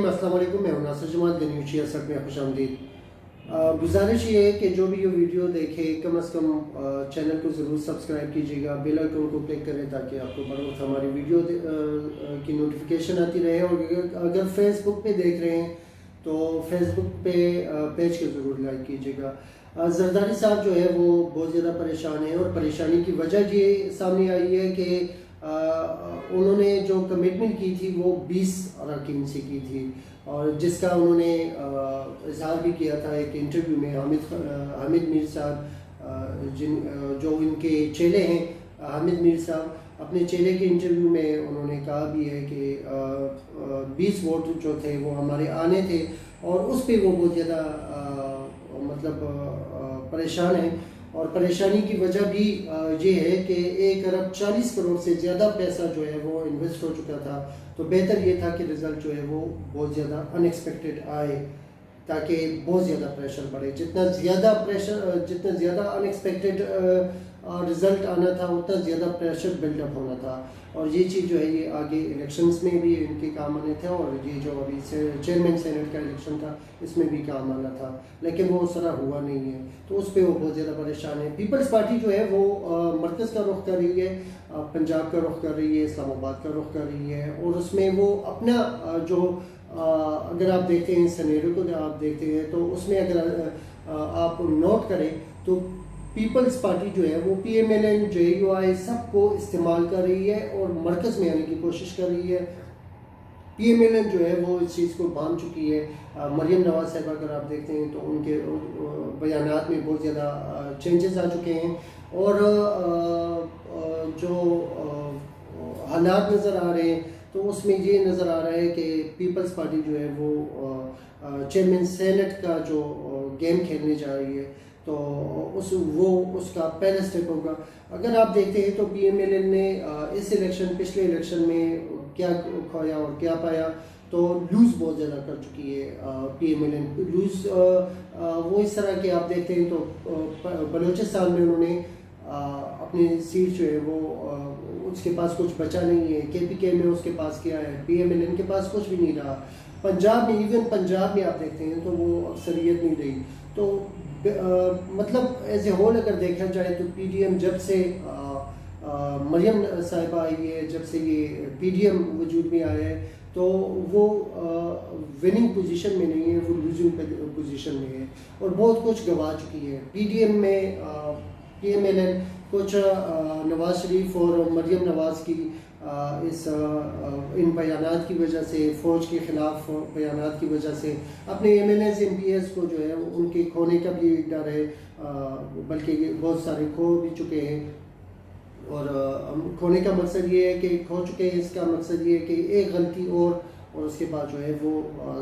अस्सलाम वालेकुम, मैं नासिर जमाल गनी उचिया सब में खुश आमदीद। गुजारिश ये है कि जो भी ये वीडियो देखे कम अज़ कम चैनल को ज़रूर सब्सक्राइब कीजिएगा, बेल आइकन को क्लिक करें ताकि आपको बर वक्त हमारी वीडियो की नोटिफिकेशन आती रहे। और अगर फेसबुक पे देख रहे हैं तो फेसबुक पे पेज को ज़रूर लाइक कीजिएगा। जरदारी साहब जो है वो बहुत ज़्यादा परेशान है और परेशानी की वजह ये सामने आई है कि उन्होंने जो कमिटमेंट की थी वो 20 अरकान से की थी और जिसका उन्होंने इजहार भी किया था एक इंटरव्यू में। हामिद मीर साहब जो इनके चेले हैं, हामिद मीर साहब अपने चेले के इंटरव्यू में उन्होंने कहा भी है कि 20 वोट जो थे वो हमारे आने थे और उस पर वो बहुत ज़्यादा परेशान है। और परेशानी की वजह भी ये है कि 1 अरब 40 करोड़ से ज़्यादा पैसा जो है वो इन्वेस्ट हो चुका था। तो बेहतर ये था कि रिज़ल्ट जो है वो बहुत ज़्यादा अनएक्सपेक्टेड आए ताकि बहुत ज़्यादा प्रेशर बढ़े। जितना ज़्यादा अनएक्सपेक्टेड रिज़ल्ट आना था उतना ज़्यादा प्रेशर बिल्डअप होना था। और ये चीज़ जो है ये आगे इलेक्शंस में भी इनके काम आने थे और ये जो अभी चेयरमैन सेनेट का इलेक्शन था इसमें भी काम आना था, लेकिन वो उस तरह हुआ नहीं है। तो उस पर वो बहुत ज़्यादा परेशान है। पीपल्स पार्टी जो है वो मरकज़ का रुख कर रही है, पंजाब का रुख कर रही है, इस्लामाबाद का रुख कर रही है और उसमें वो अपना जो अगर आप देखते हैं सिनेरियो को आप देखते हैं तो उसमें अगर आप नोट करें तो पीपल्स पार्टी जो है वो PMLN JUI सबको इस्तेमाल कर रही है और मरकज़ में आने की कोशिश कर रही है। PMLN जो है वो इस चीज़ को बांध चुकी है। मरियम नवाज साहब अगर आप देखते हैं तो उनके बयानात में बहुत ज़्यादा चेंजेस आ चुके हैं और जो हालात नज़र आ रहे हैं तो उसमें ये नज़र आ रहा है कि पीपल्स पार्टी जो है वो चेयरमैन सेनेट का जो गेम खेलने जा रही है तो उसका पहला स्टेप होगा। अगर आप देखते हैं तो PMLN ने इस पिछले इलेक्शन में क्या खोया और क्या पाया, तो लूज़ बहुत ज़्यादा कर चुकी है PMLN। लूज़ वो इस तरह के आप देखते हैं तो बलूचिस्तान में उन्होंने अपनी सीट जो है वो उसके पास कुछ बचा नहीं है। KPK में उसके पास क्या है, PMLN के पास कुछ भी नहीं रहा। पंजाब में पंजाब में आप देखते हैं तो वो अक्सरियत नहीं रही। तो मतलब एज ए होल अगर देखा जाए तो PDM जब से मरियम साहिबा आई है, जब से ये PDM वजूद में आया है तो वो विनिंग पोजीशन में नहीं है, वो लूजिंग पोजीशन में है और बहुत कुछ गंवा चुकी है। PDM में PMLN कुछ नवाज शरीफ और मरियम नवाज की इन बयानात की वजह से, फ़ौज के ख़िलाफ़ बयानात की वजह से अपने MLAs MPs को जो है उनके खोने का भी डर है, बल्कि बहुत सारे खो भी चुके हैं। और खोने का मकसद ये है कि खो चुके हैं, इसका मकसद ये है कि एक गलती और उसके बाद जो है वो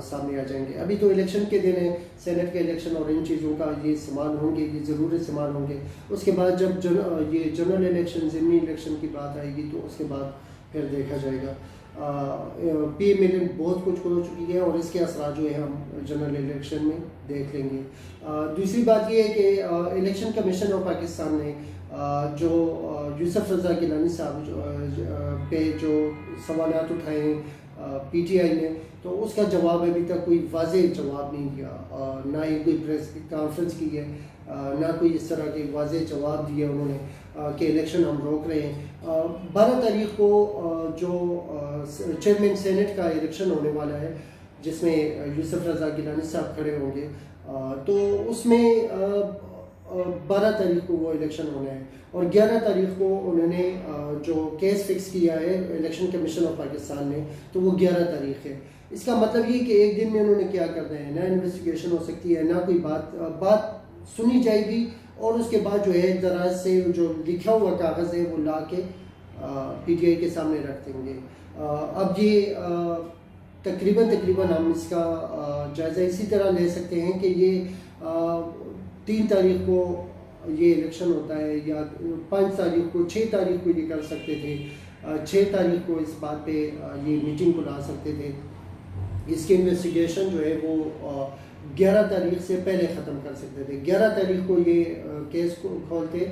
सामने आ जाएंगे। अभी तो इलेक्शन के दिन है, सेनेट के इलेक्शन और इन चीज़ों का ये इस्तेमाल होंगे, ये ज़रूर इस्तेमाल होंगे। उसके बाद जब ये जनरल इलेक्शन ज़मीनी इलेक्शन की बात आएगी तो उसके बाद फिर देखा जाएगा। PMLN बहुत कुछ हो चुकी है और इसके असरात जो है हम जनरल इलेक्शन में देख लेंगे। दूसरी बात ये है कि इलेक्शन कमीशन ऑफ पाकिस्तान ने जो यूसुफ रज़ा गिलानी साहब पे जो सवालात उठाए हैं PTI ने, तो उसका जवाब अभी तक कोई वाज़ेह जवाब नहीं दिया, ना ही कोई प्रेस कॉन्फ्रेंस की है, ना कोई इस तरह के वाज़ेह जवाब दिए उन्होंने कि इलेक्शन हम रोक रहे हैं। 12 तारीख को जो चेयरमैन सेनेट का इलेक्शन होने वाला है जिसमें यूसुफ रज़ा गिलानी साहब खड़े होंगे, तो उसमें 12 तारीख को वो इलेक्शन होना है और 11 तारीख को उन्होंने जो केस फिक्स किया है इलेक्शन कमीशन ऑफ पाकिस्तान ने, तो वो 11 तारीख है। इसका मतलब ये कि एक दिन में उन्होंने क्या करना है, ना इन्वेस्टिगेशन हो सकती है, ना कोई बात सुनी जाएगी और उसके बाद जो है दराज से जो लिखा हुआ कागज़ है वो ला के PTI के सामने रख देंगे। अब ये तकरीबन हम इसका जायज़ा इसी तरह ले सकते हैं कि ये 3 तारीख को ये इलेक्शन होता है या 5 तारीख को, 6 तारीख को ये कर सकते थे, 6 तारीख को इस बात पे ये मीटिंग बुला सकते थे। इसकी इन्वेस्टिगेशन जो है वो 11 تاریخ سے پہلے ختم کر سکتے تھے. 11 تاریخ کو یہ کیس کو کھولتے,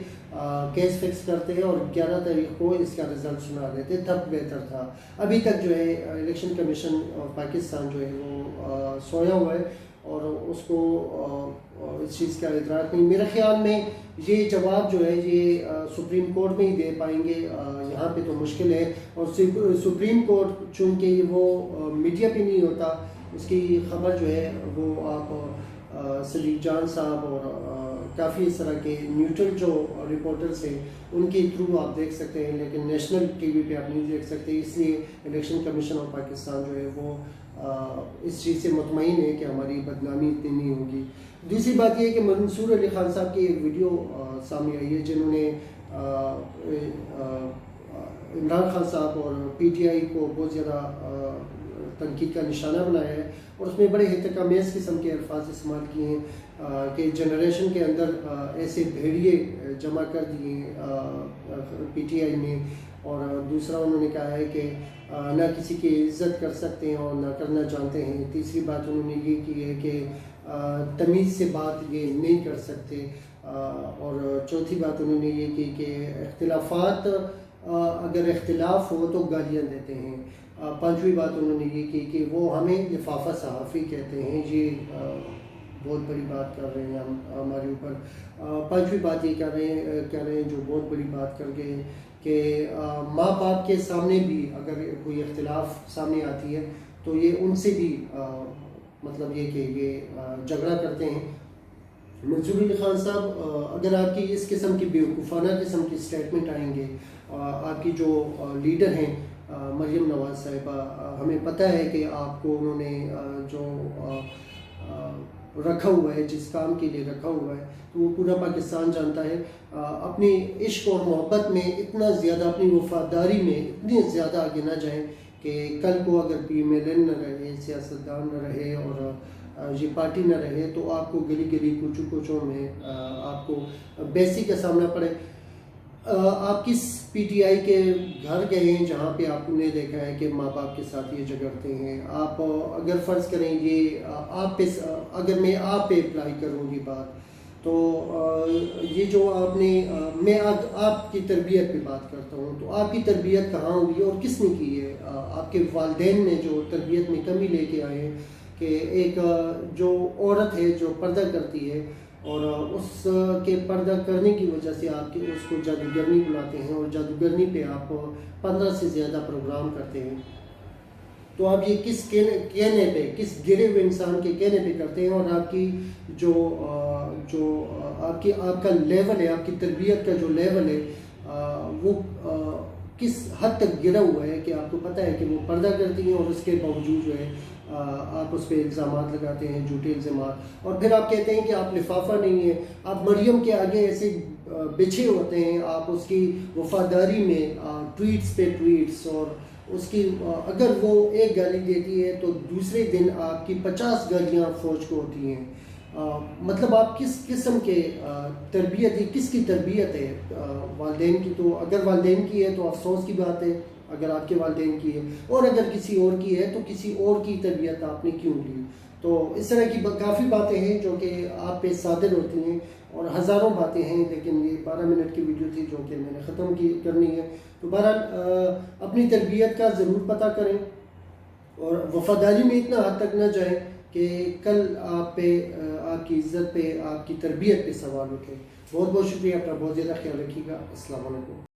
کیس فکس کرتے اور 11 تاریخ کو اس کا رزلٹ سنا دیتے, تب بہتر تھا. ابھی تک جو ہے الیکشن کمیشن پاکستان جو ہے وہ سویا ہوا ہے اور اس کو اس چیز کا ادراک نہیں. میرے خیال میں یہ جواب جو ہے یہ سپریم کورٹ میں ہی دے پائیں گے, یہاں پہ تو مشکل ہے. اور سپریم کورٹ چونکہ وہ میڈیا پہ نہیں ہوتا, اس کی خبر جو ہے وہ آپ سلیق جان صاحب اور کافی اس طرح کے نیوٹرل جو رپورٹرز ہیں ان کے تھرو آپ دیکھ سکتے ہیں, لیکن نیشنل ٹی وی پہ آپ نہیں دیکھ سکتے. اس لیے الیکشن کمیشن آف پاکستان جو ہے وہ اس چیز سے مطمئن ہے کہ ہماری بدنامی اتنی نہیں ہوگی. دوسری بات یہ ہے کہ منصور علی خان صاحب کی ایک ویڈیو سامنے آئی ہے جنہوں نے عمران خان صاحب اور پی ٹی آئی کو بہت زیادہ تنقید کا نشانہ بنایا ہے, اور اس میں بڑے احتکامیز قسم کے الفاظ استعمال کیے ہیں کہ جنریشن کے اندر ایسے بھیڑیے جمع کر دیے پی ٹی آئی میں. اور دوسرا انہوں نے کہا ہے کہ نہ کسی کی عزت کر سکتے ہیں اور نہ کرنا جانتے ہیں. تیسری بات انہوں نے یہ کی ہے کہ تمیز سے بات یہ نہیں کر سکتے. اور چوتھی بات انہوں نے یہ کی کہ اختلافات اگر اختلاف ہو تو گالیاں دیتے ہیں. پانچویں بات انہوں نے یہ کی کہ وہ ہمیں لفافہ صحافی کہتے ہیں. یہ بہت بڑی بات کر رہے ہیں ہمارے اوپر. پانچویں بات یہ کر رہے ہیں جو بہت بڑی بات کر گئے کہ ماں باپ کے سامنے بھی اگر کوئی اختلاف سامنے آتی ہے تو یہ ان سے بھی مطلب یہ کہ یہ جھگڑا کرتے ہیں. منصور علی خان صاحب, اگر آپ کی اس قسم کی بیوقوفانہ قسم کی اسٹیٹمنٹ آئیں گے, آپ کی جو لیڈر ہیں مریم نواز صاحبہ, ہمیں پتہ ہے کہ آپ کو انہوں نے جو رکھا ہوا ہے, جس کام کے لیے رکھا ہوا ہے, تو وہ پورا پاکستان جانتا ہے. اپنی عشق اور محبت میں اتنا زیادہ, اپنی وفاداری میں اتنے زیادہ آگے نہ جائیں کہ کل کو اگر پی ایم ایل این نہ رہے, سیاستدان نہ رہے اور یہ پارٹی نہ رہے تو آپ کو گلی گلی کوچوں کوچوں میں آپ کو بیسی کا سامنا پڑے. آپ کس پی ٹی آئی کے گھر گئے ہیں جہاں پہ آپ نے دیکھا ہے کہ ماں باپ کے ساتھ یہ جھگڑتے ہیں؟ آپ اگر فرض کریں یہ آپ پہ, اگر میں آپ پہ اپلائی کروں گی بات, تو یہ جو آپ نے, میں آپ کی تربیت پہ بات کرتا ہوں, تو آپ کی تربیت کہاں ہوئی اور کس نے کی ہے؟ آپ کے والدین نے جو تربیت میں کمی لے کے آئے ہیں کہ ایک جو عورت ہے جو پردہ کرتی ہے اور اس کے پردہ کرنے کی وجہ سے آپ اس کو جادوگرنی بلاتے ہیں, اور جادوگرنی پہ آپ 15 سے زیادہ پروگرام کرتے ہیں, تو آپ یہ کس کہنے پہ, کس گرے ہوئے انسان کے کہنے پہ کرتے ہیں؟ اور آپ کی جو آپ کا لیول ہے, آپ کی تربیت کا جو لیول ہے وہ کس حد تک گرا ہوا ہے کہ آپ کو پتہ ہے کہ وہ پردہ کرتی ہیں اور اس کے باوجود جو ہے آپ اس پہ الزامات لگاتے ہیں, جھوٹے الزامات, اور پھر آپ کہتے ہیں کہ آپ لفافہ نہیں ہیں. آپ مریم کے آگے ایسے بچھے ہوتے ہیں, آپ اس کی وفاداری میں ٹویٹس پہ ٹویٹس, اور اس کی اگر وہ ایک گالی دیتی ہے تو دوسرے دن آپ کی 50 گالیاں فوج کو ہوتی ہیں. مطلب آپ کس قسم کے تربیت ہے, کس کی تربیت ہے؟ والدین کی تو اگر والدین کی ہے تو افسوس کی بات ہے اگر آپ کے والدین کی ہے, اور اگر کسی اور کی ہے تو کسی اور کی تربیت آپ نے کیوں لی؟ تو اس طرح کی کافی باتیں ہیں جو کہ آپ پہ صادر ہوتی ہیں, اور ہزاروں باتیں ہیں, لیکن یہ 12 منٹ کی ویڈیو تھی جو کہ میں نے ختم کرنی ہے. تو بہرحال اپنی تربیت کا ضرور پتہ کریں اور وفاداری میں اتنا حد تک نہ جائیں کہ کل آپ پہ, آپ کی عزت پہ, آپ کی تربیت پہ سوال اٹھے. بہت بہت شکریہ, اپنا بہت زیادہ خیال رکھیے گا. السلام علیکم.